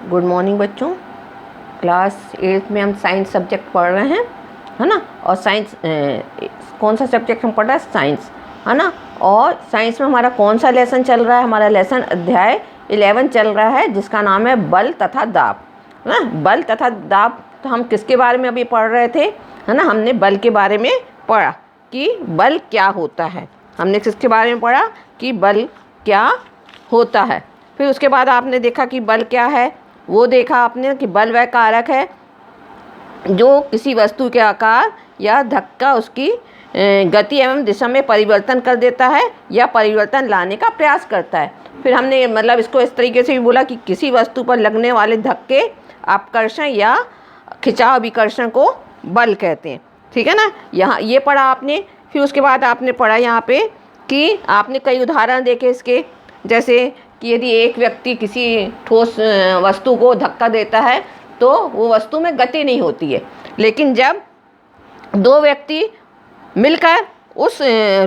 Good morning बच्चों। Class 8 में हम साइंस सब्जेक्ट पढ़ रहे हैं, है ना। और साइंस कौन सा सब्जेक्ट हम पढ़ रहे हैं? साइंस, है ना। और साइंस में हमारा कौन सा लेसन चल रहा है? हमारा लेसन अध्याय 11 चल रहा है, जिसका नाम है बल तथा दाब, है ना। बल तथा दाब। तो हम किसके बारे में अभी पढ़ रहे थे, है ना? हमने बल के बारे में पढ़ा कि बल क्या होता है। हमने किसके बारे में पढ़ा कि बल क्या होता है। फिर उसके बाद आपने देखा कि बल क्या है। वो देखा आपने कि बल वह कारक है जो किसी वस्तु के आकार या धक्का उसकी गति एवं दिशा में परिवर्तन कर देता है या परिवर्तन लाने का प्रयास करता है। फिर हमने मतलब इसको इस तरीके से भी बोला कि किसी वस्तु पर लगने वाले धक्के, आकर्षण या खिंचाव विकर्षण को बल कहते हैं। ठीक है ना। यहाँ ये पढ़ा आपने। फिर उसके बाद आपने पढ़ा यहाँ पे कि आपने कई उदाहरण देखे इसके, जैसे कि यदि एक व्यक्ति किसी ठोस वस्तु को धक्का देता है तो वो वस्तु में गति नहीं होती है, लेकिन जब दो व्यक्ति मिलकर उस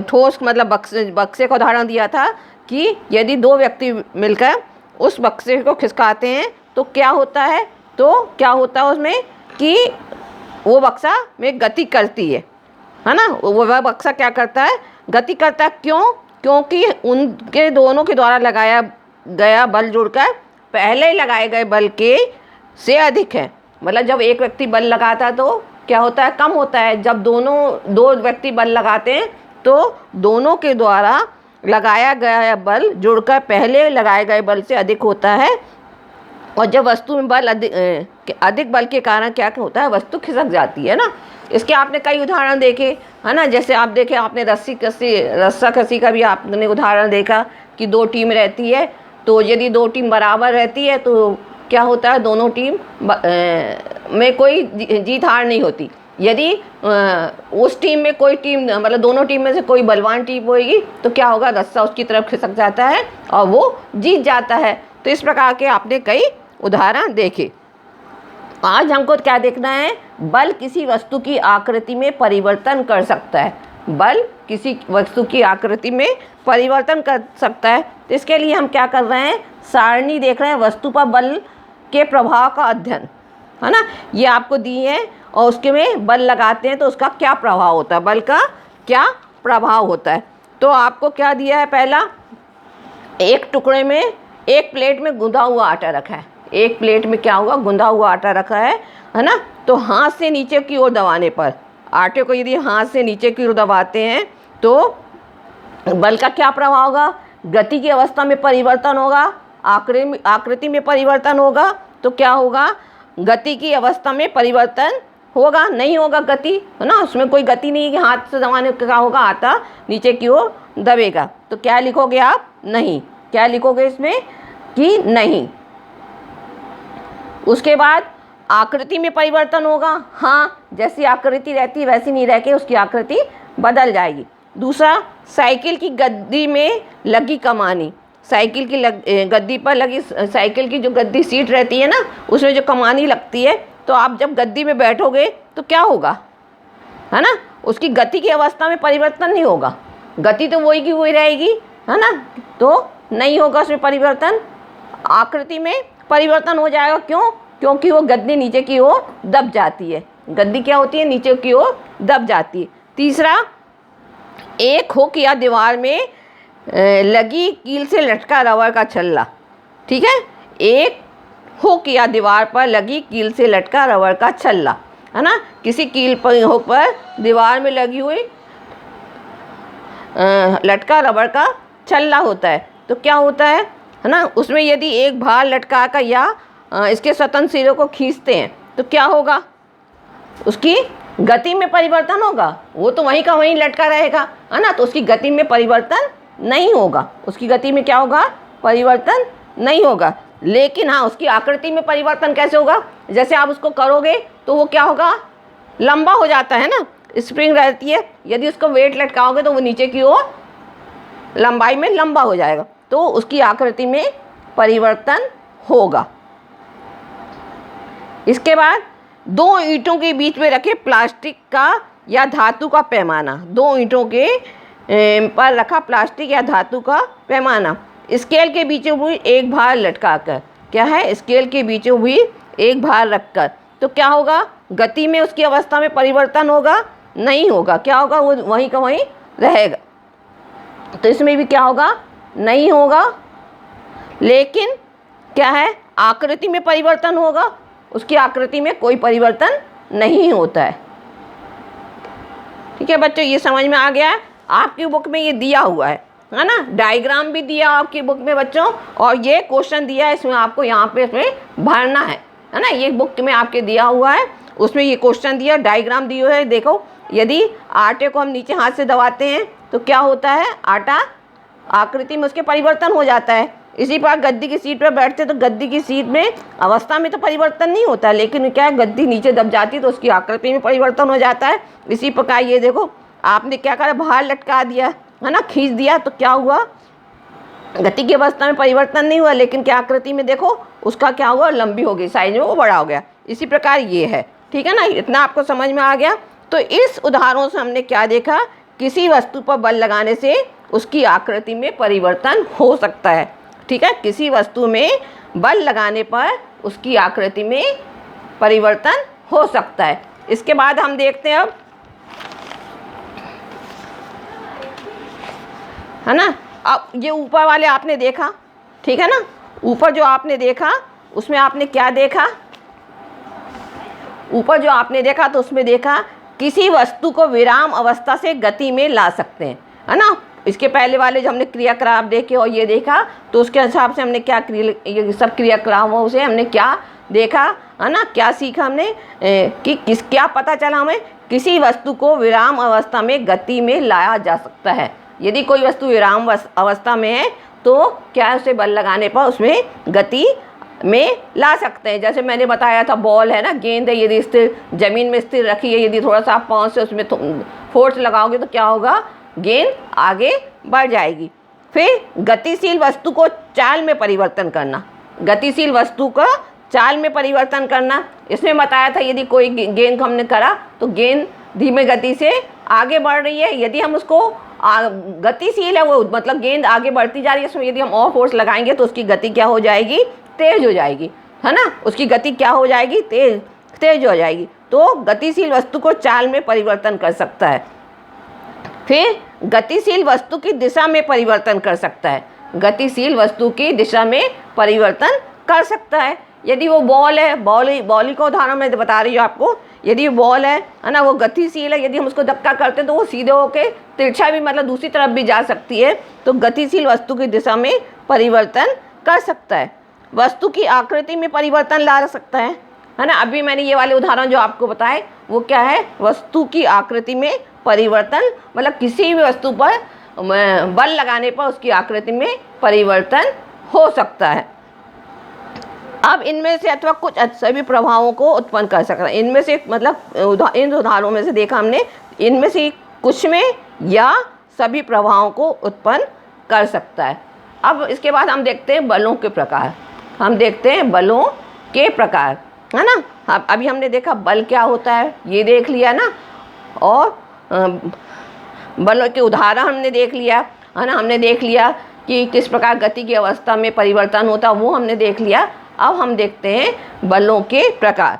ठोस मतलब बक्से का उदाहरण दिया था कि यदि दो व्यक्ति मिलकर उस बक्से को खिसकाते हैं तो क्या होता है? उसमें कि वो बक्सा में गति करती है ना। वह बक्सा क्या करता है? गति करता है। क्यों? क्योंकि उनके दोनों के द्वारा लगाया गया बल जुड़कर पहले लगाए गए बल के से अधिक है। मतलब जब एक व्यक्ति बल लगाता है तो क्या होता है? कम होता है। जब दो व्यक्ति बल लगाते हैं तो दोनों के द्वारा लगाया गया बल जुड़कर पहले लगाए गए बल से अधिक होता है। और जब वस्तु में बल अधिक बल के कारण क्या होता है? वस्तु खिसक जाती है ना। इसके आपने कई उदाहरण देखे, है ना। जैसे आप देखे, आपने रस्सा कसी का भी आपने उदाहरण देखा कि दो टीम रहती है, तो यदि दो टीम बराबर रहती है तो क्या होता है? दोनों टीम में कोई जीत हार नहीं होती। यदि उस टीम में कोई टीम मतलब दोनों टीम में से कोई बलवान टीम होगी तो क्या होगा? रस्सा उसकी तरफ खिसक जाता है और वो जीत जाता है। तो इस प्रकार के आपने कई उदाहरण देखे। आज हमको क्या देखना है? बल किसी वस्तु की आकृति में परिवर्तन कर सकता है। बल किसी वस्तु की आकृति में परिवर्तन कर सकता है। तो इसके लिए हम क्या कर रहे हैं? सारणी देख रहे हैं, वस्तु पर बल के प्रभाव का अध्ययन, है ना। ये आपको दी है और उसके में बल लगाते हैं तो उसका क्या प्रभाव होता है, बल का क्या प्रभाव होता है। तो आपको क्या दिया है? पहला, एक टुकड़े में एक प्लेट में गुंदा हुआ आटा रखा है। एक प्लेट में क्या होगा? गुंदा हुआ आटा रखा है ना। तो हाथ से नीचे की ओर दबाने पर, आटे को यदि हाथ से नीचे की ओर दबाते हैं तो बल का क्या प्रभाव होगा? गति की अवस्था में परिवर्तन होगा, आकृति में परिवर्तन होगा। तो क्या होगा? गति की अवस्था में परिवर्तन होगा, नहीं होगा गति, है ना। उसमें कोई गति नहीं है। हाथ से दबाने का होगा, आटा नीचे की ओर दबेगा। तो क्या लिखोगे आप? नहीं। क्या लिखोगे इसमें? कि नहीं। उसके बाद आकृति में परिवर्तन होगा। हाँ, जैसी आकृति रहती है वैसी नहीं रह के उसकी आकृति बदल जाएगी। दूसरा, साइकिल की गद्दी में लगी कमानी, साइकिल की गद्दी पर लगी, साइकिल की जो गद्दी सीट रहती है ना, उसमें जो कमानी लगती है, तो आप जब गद्दी में बैठोगे तो क्या होगा, है ना। उसकी गति की अवस्था में परिवर्तन नहीं होगा, गति तो वही की वही रहेगी, है ना। तो नहीं होगा उसमें परिवर्तन, आकृति में परिवर्तन हो जाएगा। क्यों? क्योंकि वो गद्दी नीचे की ओर दब जाती है। गद्दी क्या होती है? नीचे की ओर दब जाती है। तीसरा, एक हुक या दीवार में लगी कील से लटका रबर का छल्ला। ठीक है, एक हुक या दीवार पर लगी कील से लटका रबर का छल्ला, है ना। किसी कील पर, हुक पर दीवार में लगी हुई लटका रबर का छल्ला होता है। तो क्या होता है ना, उसमें यदि एक भार लटका कर या इसके स्वतंत्र सिरों को खींचते हैं तो क्या होगा? उसकी गति में परिवर्तन होगा। वो तो वहीं का वहीं लटका रहेगा, है ना। तो उसकी गति में परिवर्तन नहीं होगा। उसकी गति में क्या होगा? परिवर्तन नहीं होगा। लेकिन हाँ, उसकी आकृति में परिवर्तन कैसे होगा? जैसे आप उसको करोगे तो वो क्या होगा? लंबा हो जाता है ना, स्प्रिंग रहती है। यदि उसको वेट लटकाओगे तो वो नीचे की ओर लंबाई में लंबा हो जाएगा, तो उसकी आकृति में परिवर्तन होगा। इसके बाद, दो ईंटों के बीच में रखे प्लास्टिक का या धातु का पैमाना, दो ईंटों के पर रखा प्लास्टिक या धातु का पैमाना, स्केल के बीचों बीच एक भार लटकाकर। क्या है, स्केल के बीचों भी एक भार रखकर, तो क्या होगा, गति में उसकी अवस्था में परिवर्तन होगा? नहीं होगा। क्या होगा, वो वहीं का वहीं रहेगा। तो इसमें भी क्या होगा, नहीं होगा। लेकिन क्या है, आकृति में परिवर्तन होगा, उसकी आकृति में कोई परिवर्तन नहीं होता है। ठीक है बच्चों, ये समझ में आ गया है? आपकी बुक में ये दिया हुआ है ना, डायग्राम भी दिया आपकी बुक में बच्चों, और ये क्वेश्चन दिया है, इसमें आपको यहाँ पे इसमें भरना है ना। ये बुक में आपके दिया हुआ है, उसमें ये क्वेश्चन दिया, डायग्राम दिया हुआ है। देखो, यदि आटे को हम नीचे हाथ से दबाते हैं तो क्या होता है, आटा आकृति में उसके परिवर्तन हो जाता है। इसी प्रकार गद्दी की सीट पर बैठते तो गद्दी की सीट में अवस्था में तो परिवर्तन नहीं होता, लेकिन क्या है, गद्दी नीचे दब जाती तो उसकी आकृति में परिवर्तन हो जाता है। इसी प्रकार ये देखो, आपने क्या करा, बाहर लटका दिया है ना, खींच दिया, तो क्या हुआ, गति की अवस्था में परिवर्तन नहीं हुआ, लेकिन क्या आकृति में देखो उसका क्या हुआ, लंबी हो गई, साइज में वो बड़ा हो गया। इसी प्रकार ये है। ठीक है ना, इतना आपको समझ में आ गया। तो इस उदाहरणों से हमने क्या देखा, किसी वस्तु पर बल लगाने से उसकी आकृति में परिवर्तन हो सकता है। ठीक है, किसी वस्तु में बल लगाने पर उसकी आकृति में परिवर्तन हो सकता है। इसके बाद हम देखते हैं अब, है ना, अब ये ऊपर वाले आपने देखा, ठीक है ना, ऊपर जो आपने देखा उसमें आपने क्या देखा, ऊपर जो आपने देखा तो उसमें देखा किसी वस्तु को विराम अवस्था से गति में ला सकते हैं, है ना। इसके पहले वाले जो हमने क्रियाकलाप देखे और ये देखा, तो उसके हिसाब से हमने क्या ये सब क्रियाकलापों से हमने क्या देखा, है ना, क्या सीखा हमने, कि क्या पता चला हमें, किसी वस्तु को विराम अवस्था में गति में लाया जा सकता है। यदि कोई वस्तु विराम अवस्था में है तो क्या है, उसे बल लगाने पर उसमें गति में ला सकते हैं। जैसे मैंने बताया था, बॉल है ना, गेंद है, यदि स्थिर ज़मीन में स्थिर रखी है, यदि थोड़ा सा आप पाँव से उसमें फोर्स लगाओगे तो क्या होगा, गेंद आगे बढ़ जाएगी। फिर गतिशील वस्तु को चाल में परिवर्तन करना, गतिशील वस्तु का चाल में परिवर्तन करना, इसमें बताया था यदि कोई गेंद को हमने करा तो गेंद धीमे गति से आगे बढ़ रही है, यदि हम उसको गतिशील है वो, मतलब गेंद आगे बढ़ती जा रही है, उसमें यदि हम और फोर्स लगाएंगे तो उसकी गति क्या हो जाएगी, तेज हो जाएगी, है ना, उसकी गति क्या हो जाएगी, तेज हो जाएगी। तो गतिशील वस्तु को चाल में परिवर्तन कर सकता है। फिर गतिशील वस्तु की दिशा में परिवर्तन कर सकता है, गतिशील वस्तु की दिशा में परिवर्तन कर सकता है। यदि वो बॉल है, बॉल का उदाहरण मैं बता रही हूँ आपको, यदि बॉल है ना, वो गतिशील है, यदि हम उसको धक्का करते हैं तो वो सीधे होके तिरछा भी, मतलब दूसरी तरफ भी जा सकती है, तो गतिशील वस्तु की दिशा में परिवर्तन कर सकता है। वस्तु की आकृति में परिवर्तन ला सकता है ना। अभी मैंने ये वाले उदाहरण जो आपको बताए वो क्या है, वस्तु की आकृति में परिवर्तन, मतलब किसी भी वस्तु पर बल लगाने पर उसकी आकृति में परिवर्तन हो सकता है। अब इनमें से अथवा कुछ सभी प्रभावों को उत्पन्न कर सकता है। इनमें से मतलब इन उदाहरणों में से देखा हमने, इनमें से कुछ में या सभी प्रभावों को उत्पन्न कर सकता है। अब इसके बाद हम देखते हैं बलों के प्रकार, हम देखते हैं बलों के प्रकार, है ना। अभी हमने देखा बल क्या होता है, ये देख लिया ना, और बलों के उदाहरण हमने देख लिया, है ना, हमने देख लिया कि किस प्रकार गति की अवस्था में परिवर्तन होता है, वो हमने देख लिया। अब हम देखते हैं बलों के प्रकार।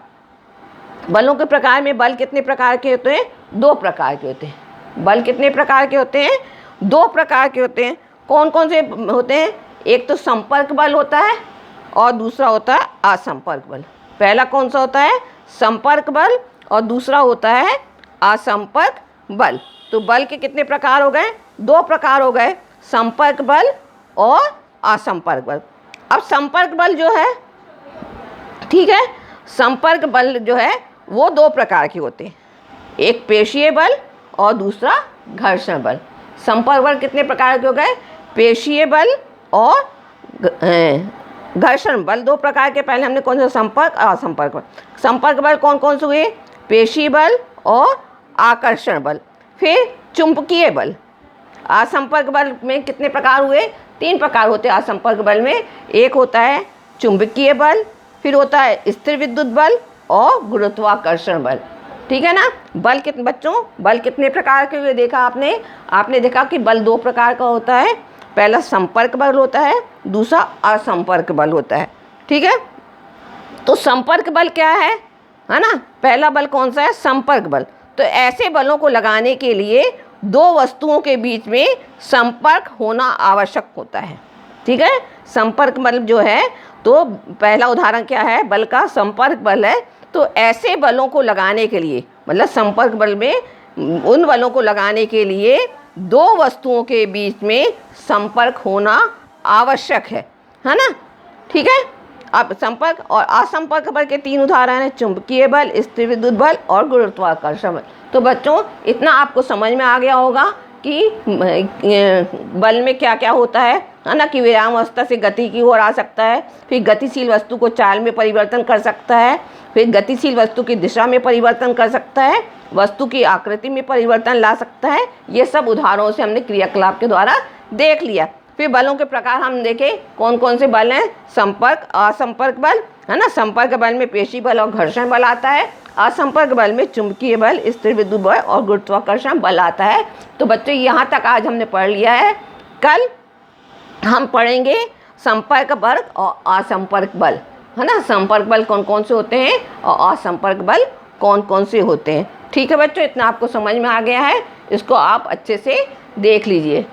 बलों के प्रकार में बल कितने प्रकार के होते हैं, 2 प्रकार के होते हैं। बल कितने प्रकार के होते हैं, 2 प्रकार के होते हैं। कौन कौन से होते हैं, एक तो संपर्क बल होता है और दूसरा होता है असंपर्क बल। पहला कौन सा होता है, संपर्क बल, और दूसरा होता है असंपर्क बल। तो बल के कितने प्रकार हो गए, 2 प्रकार हो गए, संपर्क बल और असंपर्क बल। अब संपर्क बल जो है, ठीक है, संपर्क बल जो है वो 2 प्रकार के होते हैं, एक पेशीय बल और दूसरा घर्षण बल। संपर्क बल कितने प्रकार के हो गए, पेशीय बल और घर्षण बल, 2 प्रकार के। पहले हमने कौन सा, संपर्क और असंपर्क बल। संपर्क बल कौन कौन से हुए, पेशीय बल और आकर्षण बल। फिर चुंबकीय बल, असंपर्क बल में कितने प्रकार हुए, 3 प्रकार होते हैं असंपर्क बल में। एक होता है चुंबकीय बल, फिर होता है स्थिर विद्युत बल और गुरुत्वाकर्षण बल। ठीक है ना। बल कितने बच्चों, बल कितने प्रकार के हुए देखा आपने देखा कि बल 2 प्रकार का होता है। पहला संपर्क बल होता है, दूसरा असंपर्क बल होता है ठीक है। तो संपर्क बल क्या है ना, पहला बल कौन सा है, संपर्क बल। तो ऐसे बलों को लगाने के लिए दो वस्तुओं के बीच में संपर्क होना आवश्यक होता है। ठीक है, संपर्क बल जो है, तो पहला उदाहरण क्या है, बल का संपर्क बल है। तो ऐसे बलों को लगाने के लिए, मतलब संपर्क बल में उन बलों को लगाने के लिए दो वस्तुओं के बीच में संपर्क होना आवश्यक है ना। ठीक है। अब संपर्क और असंपर्क बल के तीन उदाहरण हैं, चुंबकीय बल, स्थिर विद्युत बल और गुरुत्वाकर्षण बल। तो बच्चों इतना आपको समझ में आ गया होगा कि बल में क्या क्या होता है ना, कि विराम अवस्था से गति की ओर आ सकता है, फिर गतिशील वस्तु को चाल में परिवर्तन कर सकता है, फिर गतिशील वस्तु की दिशा में परिवर्तन कर सकता है, वस्तु की आकृति में परिवर्तन ला सकता है। ये सब उदाहरणों से हमने क्रियाकलाप के द्वारा देख लिया। फिर बलों के प्रकार हम देखें कौन कौन से बल हैं, संपर्क, असंपर्क बल है ना। संपर्क बल में पेशी बल और घर्षण बल आता है, असंपर्क बल में चुंबकीय बल, स्थिर विद्युत बल और गुरुत्वाकर्षण बल आता है। तो बच्चों यहाँ तक आज हमने पढ़ लिया है। कल हम पढ़ेंगे संपर्क बल और असंपर्क बल, है ना। संपर्क बल कौन कौन से होते हैं और असंपर्क बल कौन कौन से होते हैं। ठीक है बच्चों, इतना आपको समझ में आ गया है, इसको आप अच्छे से देख लीजिए।